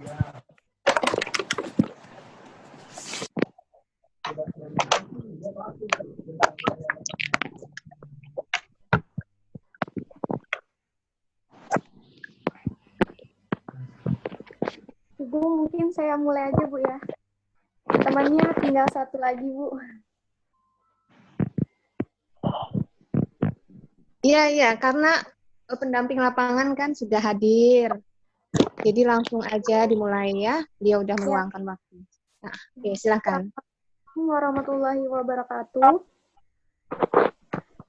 Ibu, mungkin saya mulai aja, Bu, ya. Temannya tinggal satu lagi, Bu. Iya, karena pendamping lapangan kan sudah hadir. Jadi langsung aja dimulai ya. Dia udah meluangkan waktu. Nah, oke, silakan. Assalamualaikum warahmatullahi wabarakatuh.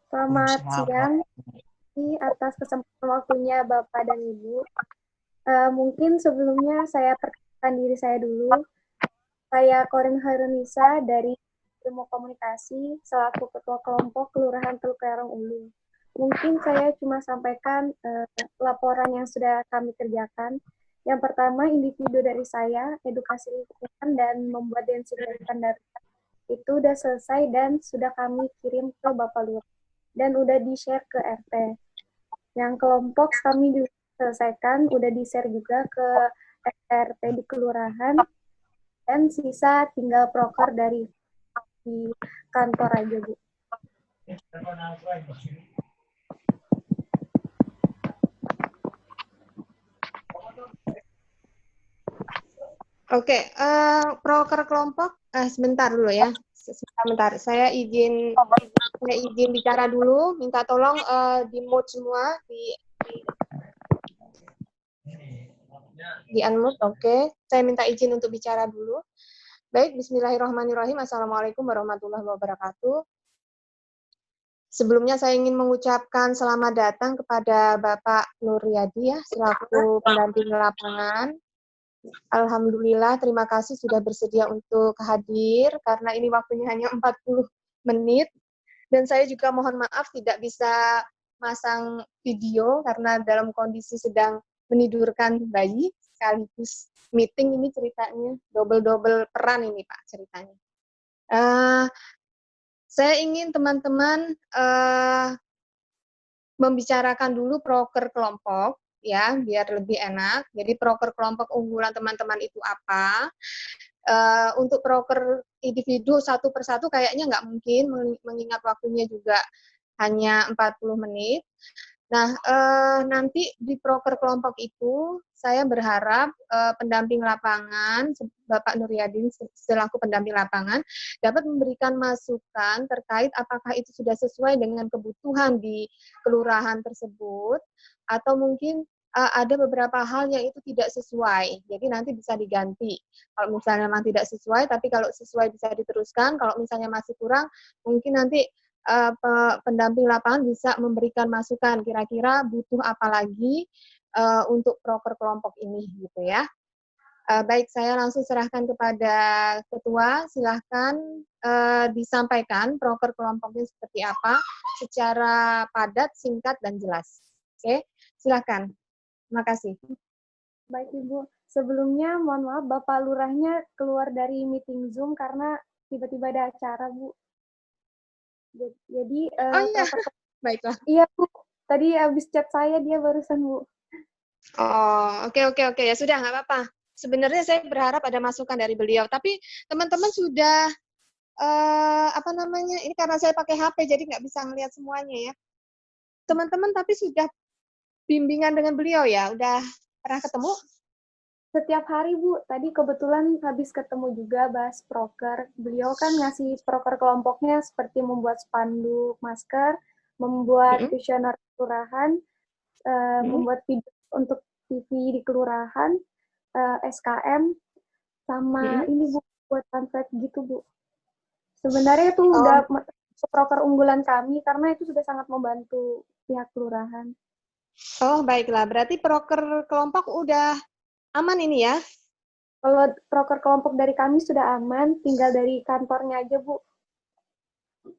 Selamat siang atas kesempatan waktunya Bapak dan Ibu. Mungkin sebelumnya saya perkenalkan diri saya dulu. Saya Korin Hairunisa dari Ilmu Komunikasi selaku Ketua Kelompok Kelurahan Teluk Kerong Ulu. Mungkin saya cuma sampaikan laporan yang sudah kami kerjakan. Yang pertama, individu dari saya, edukasi lingkungan dan membuat densifikasi data itu udah selesai dan sudah kami kirim ke Bapak Lurah dan udah di-share ke RT. Yang kelompok kami juga selesaikan, udah di-share juga ke RT di kelurahan, dan sisa tinggal proker dari di kantor aja, Bu. Oke, proker kelompok, sebentar dulu ya. Sebentar, saya izin bicara dulu. Minta tolong di mute semua, di unmute. Oke, saya minta izin untuk bicara dulu. Baik, Bismillahirrahmanirrahim. Assalamualaikum warahmatullahi wabarakatuh. Sebelumnya saya ingin mengucapkan selamat datang kepada Bapak Nur Riyadi ya, selaku pendamping lapangan. Alhamdulillah, terima kasih sudah bersedia untuk hadir, karena ini waktunya hanya 40 menit. Dan saya juga mohon maaf tidak bisa masang video, karena dalam kondisi sedang menidurkan bayi, sekaligus meeting ini ceritanya. Double-double peran ini Pak ceritanya. Saya ingin teman-teman membicarakan dulu proker kelompok, ya, biar lebih enak. Jadi proker kelompok unggulan teman-teman itu apa? Untuk proker individu satu persatu kayaknya nggak mungkin, mengingat waktunya juga hanya 40 menit. Nah, nanti di proker kelompok itu, saya berharap pendamping lapangan, Bapak Nuryadin selaku pendamping lapangan, dapat memberikan masukan terkait apakah itu sudah sesuai dengan kebutuhan di kelurahan tersebut, atau mungkin ada beberapa hal yang itu tidak sesuai, jadi nanti bisa diganti. Kalau misalnya memang tidak sesuai, tapi kalau sesuai bisa diteruskan, kalau misalnya masih kurang, mungkin nanti pendamping lapangan bisa memberikan masukan kira-kira butuh apa lagi untuk proker kelompok ini gitu ya. Baik, saya langsung serahkan kepada ketua, silahkan disampaikan proker kelompoknya seperti apa secara padat, singkat, dan jelas. Oke, silahkan. Terima kasih. Baik Ibu, sebelumnya mohon maaf Bapak Lurahnya keluar dari meeting Zoom karena tiba-tiba ada acara, Bu. Jadi oh iya, baiklah. Iya Bu, tadi habis chat saya dia barusan Bu. Oh, oke ya sudah nggak apa-apa. Sebenarnya saya berharap ada masukan dari beliau, tapi teman-teman sudah apa namanya? Ini karena saya pakai HP jadi nggak bisa ngelihat semuanya ya. Teman-teman tapi sudah bimbingan dengan beliau ya, udah pernah ketemu? Setiap hari Bu, tadi kebetulan habis ketemu juga bahas proker. Beliau kan ngasih proker kelompoknya seperti membuat spanduk, masker, membuat kuesioner kelurahan, membuat video untuk TV di kelurahan, SKM, sama ini Bu, buat pamflet gitu Bu. Sebenarnya itu udah proker unggulan kami karena itu sudah sangat membantu pihak kelurahan. Oh baiklah, berarti proker kelompok udah aman ini ya? Kalau proker kelompok dari kami sudah aman, tinggal dari kantornya aja Bu.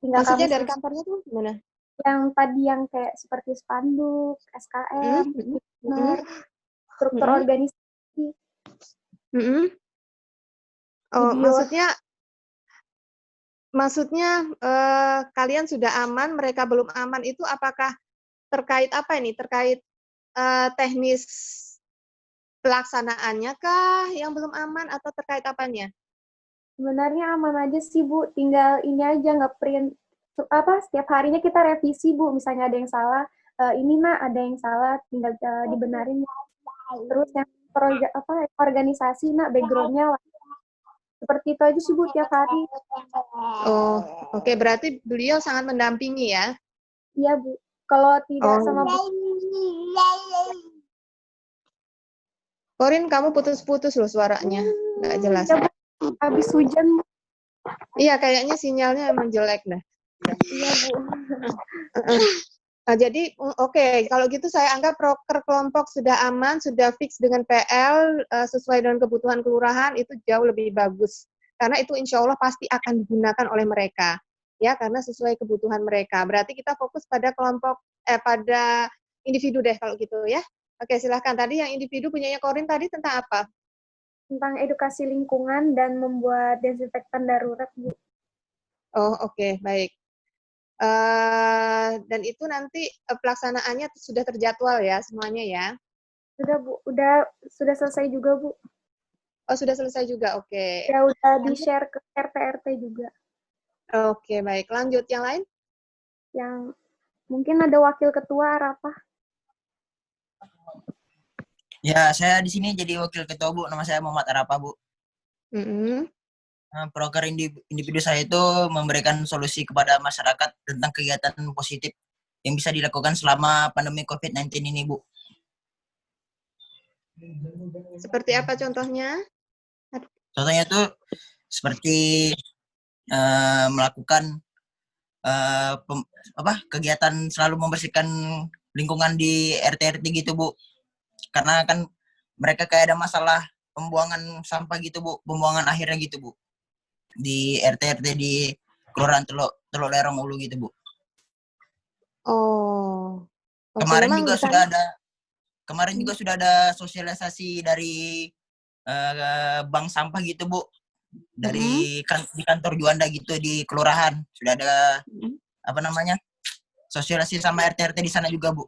Tinggal maksudnya kami dari kantornya tuh gimana? Yang tadi yang kayak seperti spanduk, SKM, struktur organisasi. Oh, maksudnya kalian sudah aman, mereka belum aman itu apakah terkait apa ini? Terkait teknis pelaksanaannya kah yang belum aman atau terkait apanya? Sebenarnya aman aja sih Bu, tinggal ini aja nge-print setiap harinya kita revisi Bu, misalnya ada yang salah, ini nak ada yang salah, tinggal dibenarin. Terus yang organisasi nak backgroundnya seperti itu aja sih Bu tiap hari. Oh, oke. Berarti beliau sangat mendampingi ya? Iya Bu, kalau tidak sama Bu. Korin, kamu putus-putus loh suaranya, nggak jelas. Ya, Bu. Habis hujan. Iya, kayaknya sinyalnya emang jelek dah. Iya Bu. Nah, jadi oke, kalau gitu saya anggap proker kelompok sudah aman, sudah fix dengan PL sesuai dengan kebutuhan kelurahan, itu jauh lebih bagus. Karena itu insya Allah pasti akan digunakan oleh mereka, ya, karena sesuai kebutuhan mereka. Berarti kita fokus pada kelompok, pada individu deh kalau gitu ya. Oke, silahkan. Tadi yang individu punyanya Korin tadi tentang apa? Tentang edukasi lingkungan dan membuat desinfektan darurat Bu. Oh, oke, baik. Dan itu nanti pelaksanaannya sudah terjadwal ya semuanya ya? Sudah Bu, sudah selesai juga Bu. Oh, sudah selesai juga, oke. Ya udah di-share ke RT-RT juga. Oke, baik. Lanjut, yang lain? Yang mungkin ada wakil ketua Arafah. Ya, saya di sini jadi wakil ketua Bu. Nama saya Muhammad Arafah Bu. Proker individu saya itu memberikan solusi kepada masyarakat tentang kegiatan positif yang bisa dilakukan selama pandemi COVID-19 ini Bu. Seperti apa contohnya? Contohnya itu seperti melakukan kegiatan selalu membersihkan lingkungan di RT-RT gitu Bu. Karena kan mereka kayak ada masalah pembuangan sampah gitu Bu, pembuangan akhirnya gitu Bu. Di RT-RT di Kelurahan Teluk Lerong Ulu gitu Bu. Oh. Kemarin juga sudah ada sosialisasi dari bank sampah gitu Bu. Dari di kantor Juanda gitu di kelurahan sudah ada sosialisasi sama RT-RT di sana juga Bu.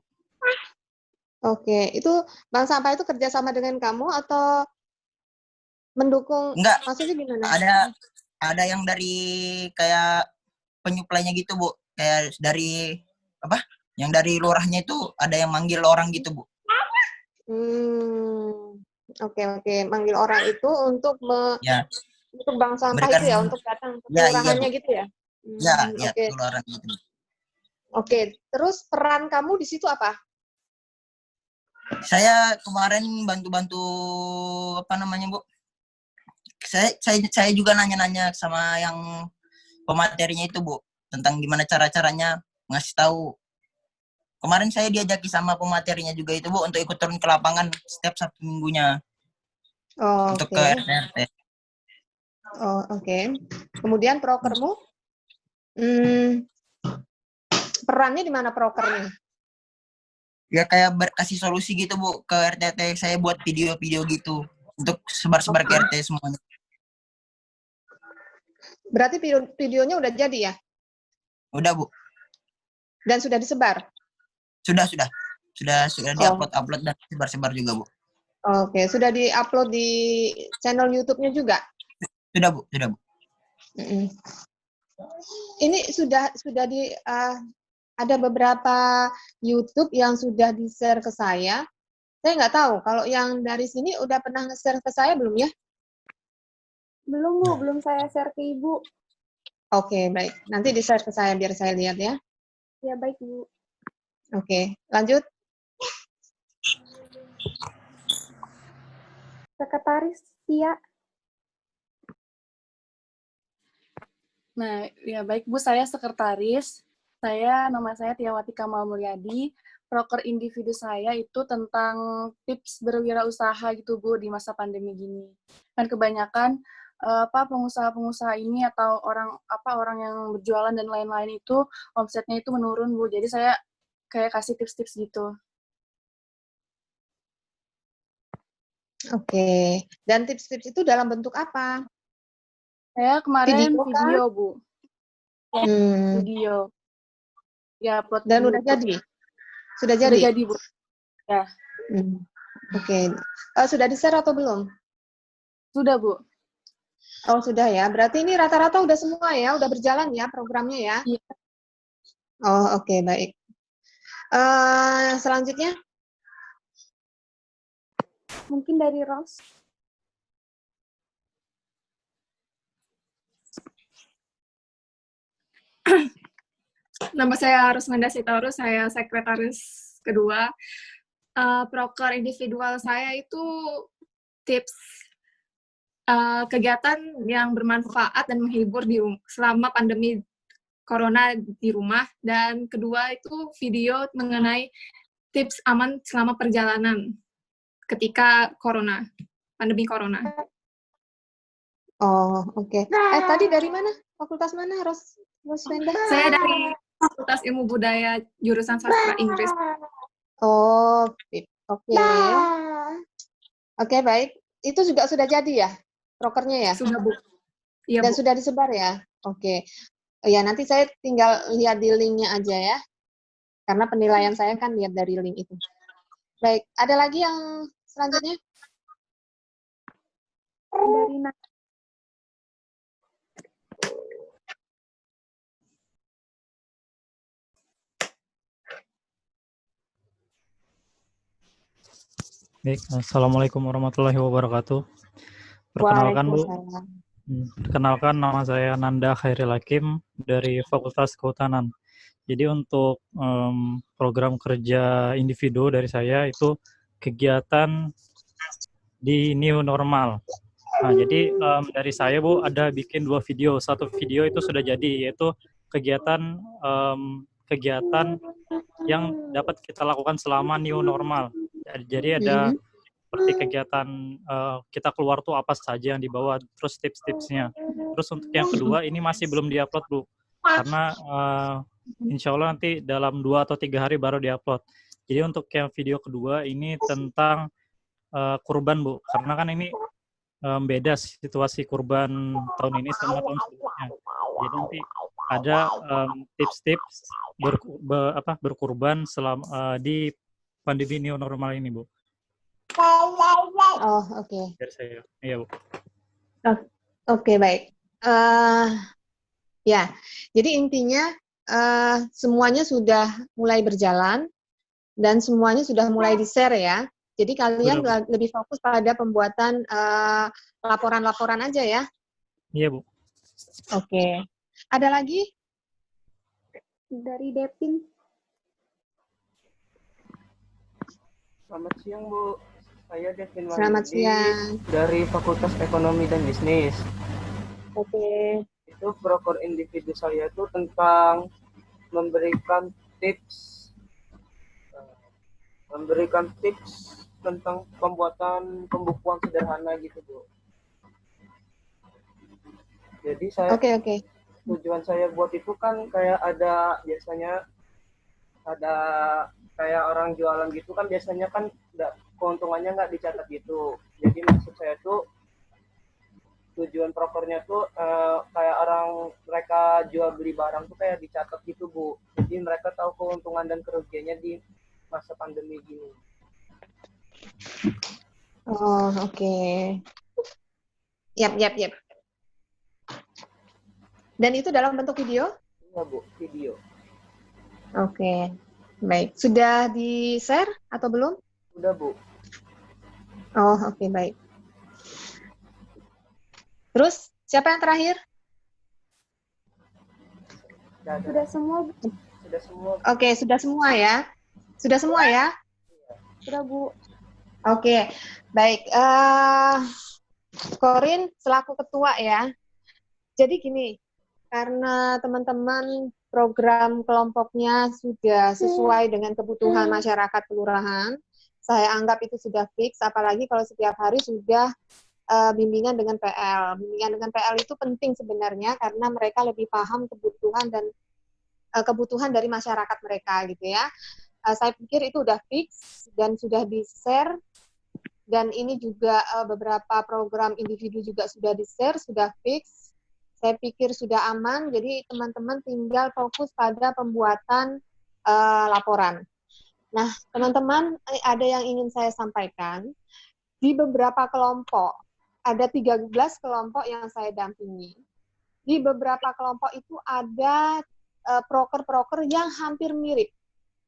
Oke, itu bank sampah itu kerjasama dengan kamu atau mendukung? Enggak, maksudnya gimana? Ada yang dari kayak penyuplainya gitu Bu, kayak dari yang dari lurahnya itu ada yang manggil orang gitu Bu. Oke, manggil orang itu untuk untuk bank sampah itu ya, untuk datang ke kelurahannya gitu ya? Ya, kelurahan gitu. Oke, terus peran kamu di situ apa? Saya kemarin bantu-bantu Bu. Saya juga nanya-nanya sama yang pematerinya itu Bu, tentang gimana cara-caranya ngasih tahu. Kemarin saya diajaki sama pematerinya juga itu Bu untuk ikut turun ke lapangan setiap Sabtu minggunya. Untuk ke RT-RT. Oh, oke. Kemudian prokermu? Perannya di mana prokernya? Ya kayak kasih solusi gitu Bu ke RT-RT, saya buat video-video gitu untuk sebar-sebar ke RT semuanya. Berarti videonya udah jadi ya? Udah Bu. Dan sudah disebar? Sudah diupload dan sebar-sebar juga Bu. Oke, sudah diupload di channel YouTube-nya juga? Sudah Bu. Ini sudah ada beberapa YouTube yang sudah di-share ke saya. Saya nggak tahu, kalau yang dari sini udah pernah nge-share ke saya belum ya? Belum Bu, belum saya share ke Ibu. Oke, baik. Nanti di-share ke saya biar saya lihat ya. Ya, baik Bu. Oke, lanjut. Sekretaris Tia. Nah, ya baik Bu, saya sekretaris. Nama saya Tiawati Kamal Mulyadi. Proker individu saya itu tentang tips berwirausaha gitu Bu di masa pandemi gini. Kan kebanyakan pengusaha-pengusaha ini atau orang yang berjualan dan lain-lain itu omsetnya itu menurun Bu. Jadi saya kayak kasih tips-tips gitu. Oke. Dan tips-tips itu dalam bentuk apa? Saya kemarin video Bu. Ya, video. Ya, upload dan udah jadi? Sudah jadi? Sudah jadi Bu. Ya. Oke. Sudah di-share atau belum? Sudah, Bu. Oh, sudah ya. Berarti ini rata-rata udah semua ya, udah berjalan ya programnya ya? Iya. Oh, oke, baik. Selanjutnya? Mungkin dari Ros. Nama saya Rusmanda Sitorus, saya sekretaris kedua. Proker individual saya itu tips kegiatan yang bermanfaat dan menghibur selama pandemi corona di rumah. Dan kedua itu video mengenai tips aman selama perjalanan ketika pandemi corona. Oh, oke. Tadi dari mana? Fakultas mana, Roswenda? Saya dari Fakultas Ilmu Budaya, jurusan Sastra Inggris. Oh, oke. Oke, baik. Itu juga sudah jadi ya? Prokernya ya? Sudah, Bu. Iya, Dan Bu. sudah disebar ya? Oke. Ya, nanti saya tinggal lihat di linknya aja ya. Karena penilaian saya kan lihat dari link itu. Baik, ada lagi yang selanjutnya? Dari Baik, Assalamualaikum warahmatullahi wabarakatuh. Perkenalkan Bu, perkenalkan nama saya Nanda Khairil Hakim dari Fakultas Kehutanan. Jadi untuk program kerja individu dari saya itu kegiatan di new normal. Nah, jadi dari saya Bu ada bikin 2 video. Satu video itu sudah jadi, yaitu kegiatan kegiatan yang dapat kita lakukan selama new normal. Jadi ada seperti kegiatan kita keluar tuh apa saja yang dibawa, terus tips-tipsnya. Terus untuk yang kedua ini masih belum diupload Bu, karena insya Allah nanti dalam 2 atau 3 hari baru diupload. Jadi untuk yang video kedua ini tentang kurban Bu, karena kan ini beda situasi kurban tahun ini sama tahun sebelumnya. Jadi nanti ada tips-tips berkurban selama di pandemi new normal ini Bu. Oh, oke. Dari saya, iya Bu. Oke, baik. Ya, jadi intinya semuanya sudah mulai berjalan dan semuanya sudah mulai di-share ya. Jadi kalian lebih fokus pada pembuatan laporan-laporan aja ya. Iya Bu. Oke. Ada lagi? Dari Depin. Selamat siang Bu, saya Devin Selamat siang. dari Fakultas Ekonomi dan Bisnis. Oke. Itu proker individu saya itu tentang memberikan tips tentang pembuatan pembukuan sederhana gitu Bu. Jadi saya tujuan saya buat itu kan kayak biasanya ada kayak orang jualan gitu kan biasanya kan keuntungannya nggak dicatat gitu. Jadi maksud saya tuh tujuan prokernya tuh kayak mereka jual beli barang tuh kayak dicatat gitu Bu. Jadi mereka tahu keuntungan dan kerugiannya di masa pandemi gini. Oh, oke. Yap. Dan itu dalam bentuk video? Iya Bu, video. Oke. Baik. Sudah di-share atau belum? Sudah Bu. Oh, oke, baik. Terus, siapa yang terakhir? Sudah semua. Sudah semua. Oke, sudah semua ya? Sudah semua ya? Sudah Bu. Oke, baik. Corin selaku ketua ya. Jadi gini, karena teman-teman program kelompoknya sudah sesuai dengan kebutuhan masyarakat kelurahan, saya anggap itu sudah fix, apalagi kalau setiap hari sudah bimbingan dengan PL. Bimbingan dengan PL itu penting sebenarnya karena mereka lebih paham kebutuhan dan kebutuhan dari masyarakat mereka gitu ya. Saya pikir itu udah fix dan sudah di-share, dan ini juga beberapa program individu juga sudah di-share, sudah fix. Saya pikir sudah aman, jadi teman-teman tinggal fokus pada pembuatan laporan. Nah, teman-teman, ada yang ingin saya sampaikan. Di beberapa kelompok, ada 13 kelompok yang saya dampingi. Di beberapa kelompok itu ada proker-proker yang hampir mirip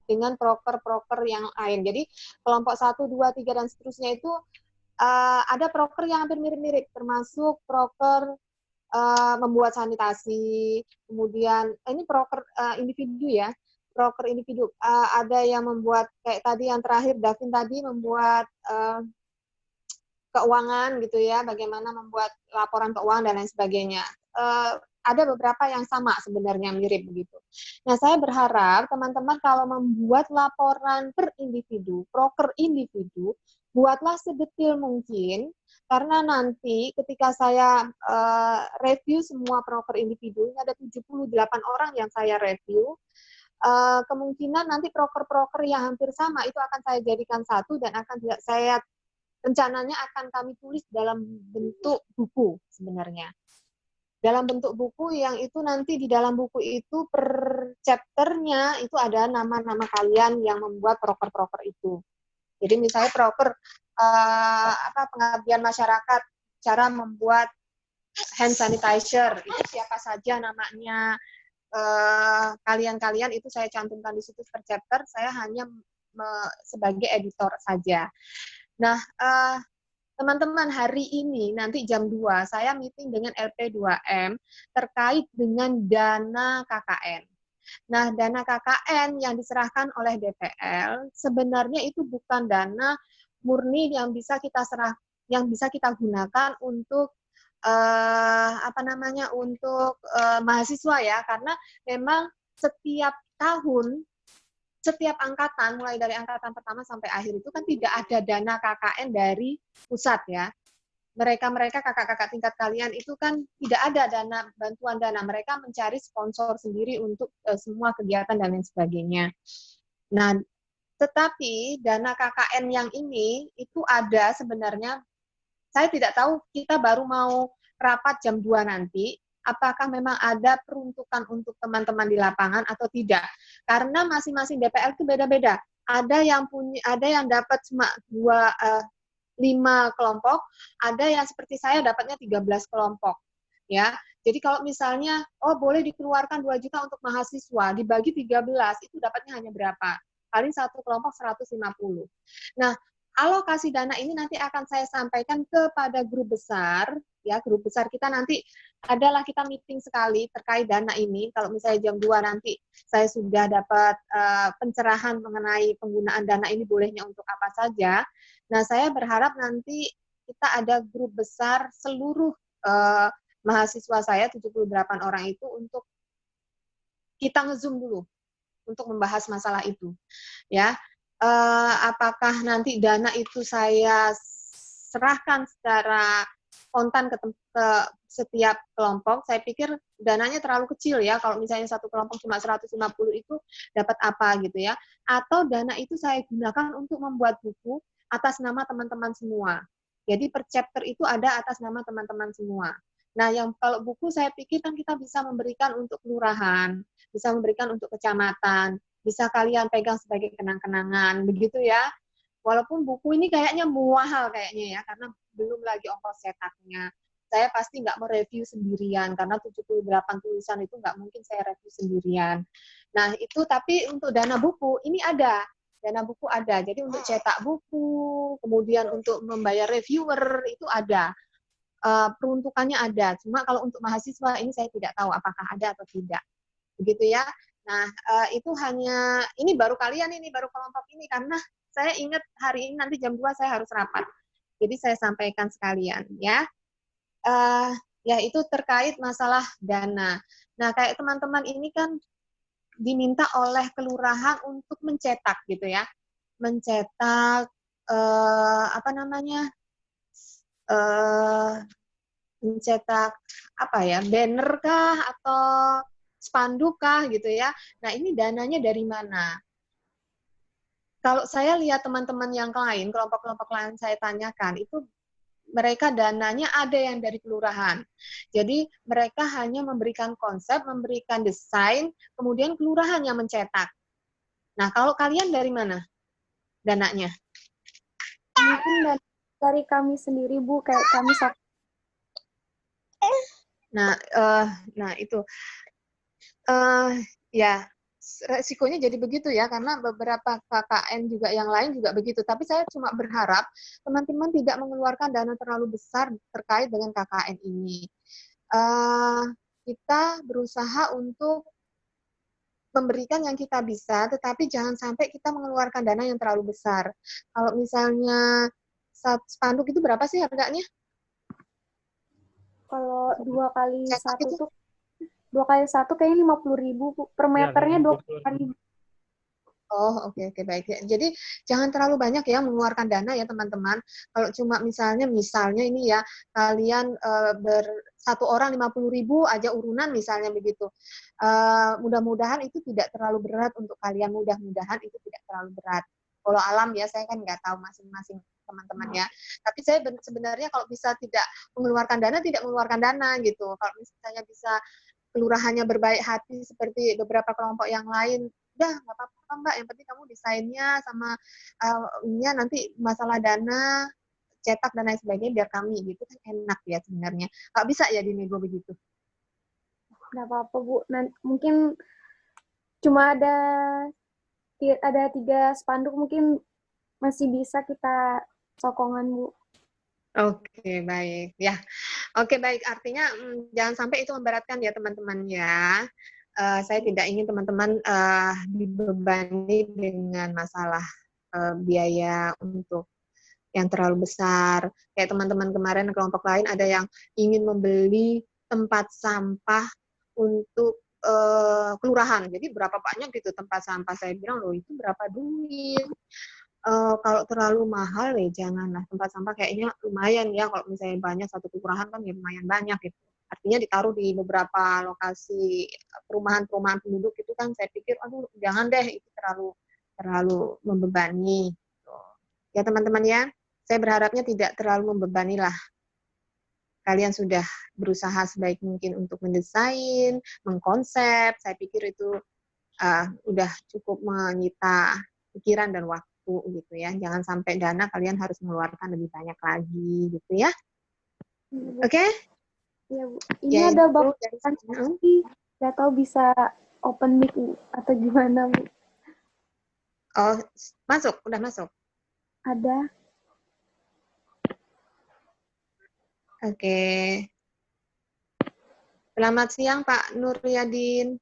dengan proker-proker yang lain. Jadi kelompok 1, 2, 3, dan seterusnya itu ada proker yang hampir mirip-mirip, termasuk proker membuat sanitasi, kemudian ini proker individu ya, proker individu. Ada yang membuat, kayak tadi yang terakhir, Davin tadi membuat keuangan gitu ya, bagaimana membuat laporan keuangan dan lain sebagainya. Ada beberapa yang sama sebenarnya, mirip begitu. Nah, saya berharap teman-teman kalau membuat laporan per individu, proker individu, buatlah sedetil mungkin, karena nanti ketika saya review semua proker individu, ini ada 78 orang yang saya review, kemungkinan nanti proker-proker yang hampir sama itu akan saya jadikan satu dan akan saya rencananya akan kami tulis dalam bentuk buku sebenarnya. Dalam bentuk buku yang itu nanti di dalam buku itu per chapternya itu ada nama-nama kalian yang membuat proker-proker itu. Jadi misalnya proker pengabdian masyarakat, cara membuat hand sanitizer, itu siapa saja namanya, kalian-kalian itu saya cantumkan di situ per chapter, saya hanya sebagai editor saja. Nah, teman-teman, hari ini nanti jam 2 saya meeting dengan LP2M terkait dengan dana KKN. Nah, dana KKN yang diserahkan oleh DPL sebenarnya itu bukan dana murni yang bisa kita gunakan untuk mahasiswa ya, karena memang setiap tahun, setiap angkatan, mulai dari angkatan pertama sampai akhir itu kan tidak ada dana KKN dari pusat ya. Mereka kakak-kakak tingkat kalian itu kan tidak ada dana, bantuan dana. Mereka mencari sponsor sendiri untuk semua kegiatan dan lain sebagainya. Nah, tetapi dana KKN yang ini itu ada sebenarnya, saya tidak tahu, kita baru mau rapat jam 2 nanti, apakah memang ada peruntukan untuk teman-teman di lapangan atau tidak. Karena masing-masing DPL itu beda-beda. Ada yang dapat cuma 5 kelompok, ada yang seperti saya dapatnya 13 kelompok. Ya. Jadi kalau misalnya boleh dikeluarkan 2 juta untuk mahasiswa, dibagi 13 itu dapatnya hanya berapa? Paling satu kelompok 150. Nah, alokasi dana ini nanti akan saya sampaikan kepada grup besar, ya, grup besar kita nanti adalah kita meeting sekali terkait dana ini. Kalau misalnya jam 2 nanti saya sudah dapat pencerahan mengenai penggunaan dana ini bolehnya untuk apa saja. Nah, saya berharap nanti kita ada grup besar seluruh mahasiswa saya 78 orang itu untuk kita nge-zoom dulu untuk membahas masalah itu. Ya. Apakah nanti dana itu saya serahkan secara spontan ke setiap kelompok? Saya pikir dananya terlalu kecil ya, kalau misalnya satu kelompok cuma 150 itu dapat apa gitu ya. Atau dana itu saya gunakan untuk membuat buku atas nama teman-teman semua. Jadi per chapter itu ada atas nama teman-teman semua. Nah, yang kalau buku saya pikir kan kita bisa memberikan untuk kelurahan, bisa memberikan untuk kecamatan, bisa kalian pegang sebagai kenang-kenangan, begitu ya. Walaupun buku ini kayaknya mahal kayaknya ya, karena belum lagi ongkos cetaknya. Saya pasti nggak mau review sendirian, karena 78 tulisan itu nggak mungkin saya review sendirian. Nah, itu tapi untuk dana buku, ini ada. Dana buku ada. Jadi untuk cetak buku, kemudian untuk membayar reviewer, itu ada. Peruntukannya ada. Cuma kalau untuk mahasiswa, ini saya tidak tahu apakah ada atau tidak. Begitu ya. Nah, itu hanya, ini baru kalian ini, baru kelompok ini, karena saya ingat hari ini nanti jam 2 saya harus rapat. Jadi saya sampaikan sekalian, ya. Ya, itu terkait masalah dana. Nah, kayak teman-teman ini kan diminta oleh kelurahan untuk mencetak, gitu ya. Mencetak, mencetak, banner kah, atau spanduk kah gitu ya. Nah, ini dananya dari mana? Kalau saya lihat teman-teman yang lain, kelompok-kelompok lain saya tanyakan, itu mereka dananya ada yang dari kelurahan. Jadi mereka hanya memberikan konsep, memberikan desain, kemudian kelurahan yang mencetak. Nah, kalau kalian dari mana? dananya? Mungkin dari kami sendiri, Bu, kayak kami Nah itu ya resikonya jadi begitu ya, karena beberapa KKN juga yang lain juga begitu. Tapi saya cuma berharap teman-teman tidak mengeluarkan dana terlalu besar terkait dengan KKN ini. Kita berusaha untuk memberikan yang kita bisa, tetapi jangan sampai kita mengeluarkan dana yang terlalu besar. Kalau misalnya spanduk itu berapa sih harganya? kalau 2 kali Cetak 1 itu? tuh 2 kali 1 kayaknya 50.000, Bu. Per meternya 20.000. Oh, oke, baik. Jadi jangan terlalu banyak ya mengeluarkan dana ya teman-teman. Kalau cuma misalnya ini ya, kalian satu orang 50.000 aja urunan misalnya begitu. Mudah-mudahan itu tidak terlalu berat untuk kalian. Mudah-mudahan itu tidak terlalu berat. Kalau alam ya, saya kan nggak tahu masing-masing teman-teman ya. Tapi saya sebenarnya kalau bisa tidak mengeluarkan dana, tidak mengeluarkan dana gitu. Kalau misalnya bisa kelurahannya berbaik hati seperti beberapa kelompok yang lain, udah nggak apa-apa Mbak, yang penting kamu desainnya sama nanti masalah dana, cetak dan lain sebagainya biar kami, gitu kan enak ya sebenarnya. Nggak bisa ya dinego begitu? Nggak apa-apa, Bu. Mungkin cuma ada 3 spanduk, mungkin masih bisa kita sokongan, Bu. Oke, baik. Ya, oke, baik. Artinya jangan sampai itu memberatkan ya teman-teman ya. Saya tidak ingin teman-teman dibebani dengan masalah biaya untuk yang terlalu besar. Kayak teman-teman kemarin kelompok lain ada yang ingin membeli tempat sampah untuk kelurahan. Jadi berapa banyak gitu tempat sampah. Saya bilang, loh itu berapa duit? Kalau terlalu mahal ya janganlah. Tempat sampah kayaknya lumayan ya, kalau misalnya banyak satu kelurahan kan ya lumayan banyak gitu. Artinya ditaruh di beberapa lokasi perumahan-perumahan penduduk itu kan saya pikir aduh jangan deh, itu terlalu membebani. Ya teman-teman ya, saya berharapnya tidak terlalu membebani lah. Kalian sudah berusaha sebaik mungkin untuk mendesain, mengkonsep, saya pikir itu udah cukup menyita pikiran dan waktu gitu ya. Jangan sampai dana kalian harus mengeluarkan lebih banyak lagi gitu ya. Oke? Okay? Iya, Bu. Ini ya, ada Bapak nggak tahu bisa open mic atau gimana, Bu? Oh, udah masuk. Ada. Oke. Selamat siang Pak Nuryadin.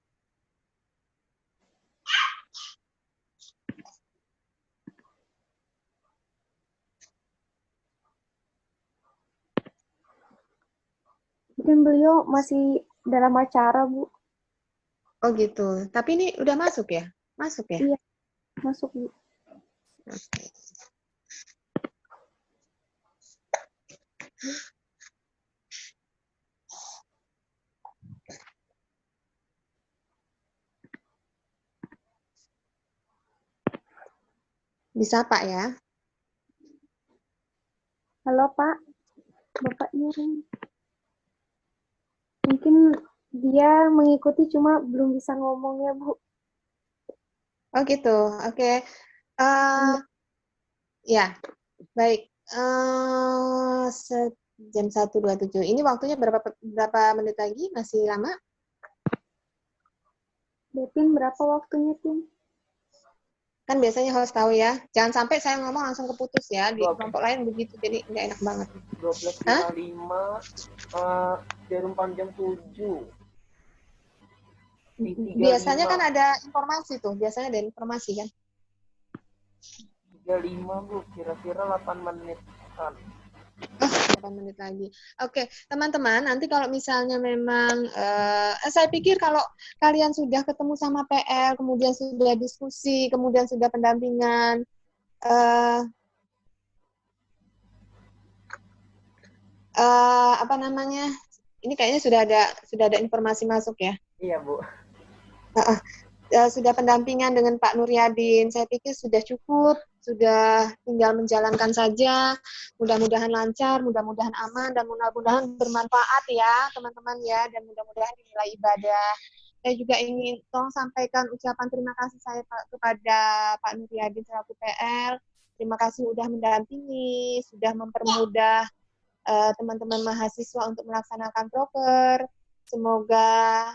Mungkin beliau masih dalam acara, Bu. Oh gitu. Tapi ini udah masuk ya? Masuk ya? Iya, masuk, Bu. Oke. Bisa Pak ya? Halo Pak, Bapaknya. Mungkin dia mengikuti cuma belum bisa ngomong ya, Bu. Oh gitu, oke. Ya, baik. Jam 1.27. Ini waktunya berapa menit lagi? Masih lama? Devin, berapa waktunya, Tim? Kan biasanya host tahu ya. Jangan sampai saya ngomong langsung keputus ya. Di kelompok lain begitu, jadi nggak enak banget. 12.55, jarum panjang 7. Biasanya kan ada informasi tuh. Biasanya ada informasi kan. 35, Bu. Kira-kira 8 menit kan. 8 menit lagi. Oke, teman-teman, nanti kalau misalnya memang, saya pikir kalau kalian sudah ketemu sama PL, kemudian sudah diskusi, kemudian sudah pendampingan, apa namanya? Ini kayaknya sudah ada informasi masuk ya. Iya, Bu. Sudah pendampingan dengan Pak Nuryadin, saya pikir sudah cukup, sudah tinggal menjalankan saja, mudah-mudahan lancar, mudah-mudahan aman, dan mudah-mudahan bermanfaat ya teman-teman ya, dan mudah-mudahan dinilai ibadah. Saya juga ingin tolong sampaikan ucapan terima kasih saya kepada Pak Nuryadin selaku PL, Terima kasih sudah mendampingi, sudah mempermudah teman-teman mahasiswa untuk melaksanakan proker. Semoga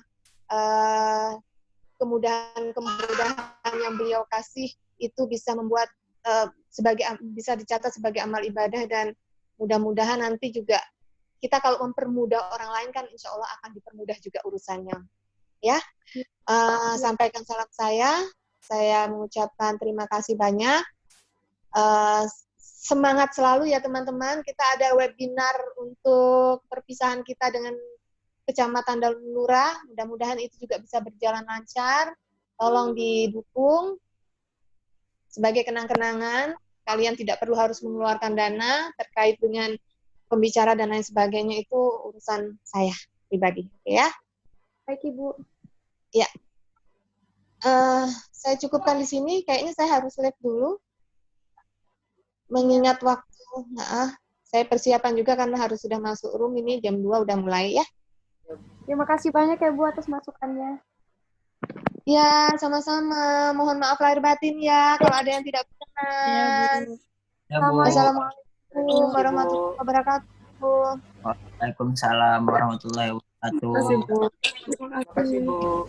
kemudahan-kemudahan yang beliau kasih itu bisa membuat bisa dicatat sebagai amal ibadah, dan mudah-mudahan nanti juga kita kalau mempermudah orang lain kan insya Allah akan dipermudah juga urusannya. Ya, sampaikan salam saya mengucapkan terima kasih banyak. Semangat selalu ya teman-teman. Kita ada webinar untuk perpisahan kita dengan Kecamatan Dalun Lurah. Mudah-mudahan itu juga bisa berjalan lancar. Tolong didukung sebagai kenang-kenangan. Kalian tidak perlu harus mengeluarkan dana terkait dengan pembicara dan lain sebagainya, itu urusan saya pribadi, ya. Baik Ibu. Ya. Saya cukupkan di sini. Kayaknya saya harus live dulu. Mengingat waktu, saya persiapan juga karena harus sudah masuk room, ini jam 2 udah mulai ya. Terima kasih banyak ya Bu atas masukannya. Ya, sama-sama. Mohon maaf lahir batin ya kalau ada yang tidak berkenan. Ya, Bu. Assalamualaikum warahmatullahi wabarakatuh. Waalaikumsalam warahmatullahi wabarakatuh. Terima kasih, Bu. Terima kasih, Bu.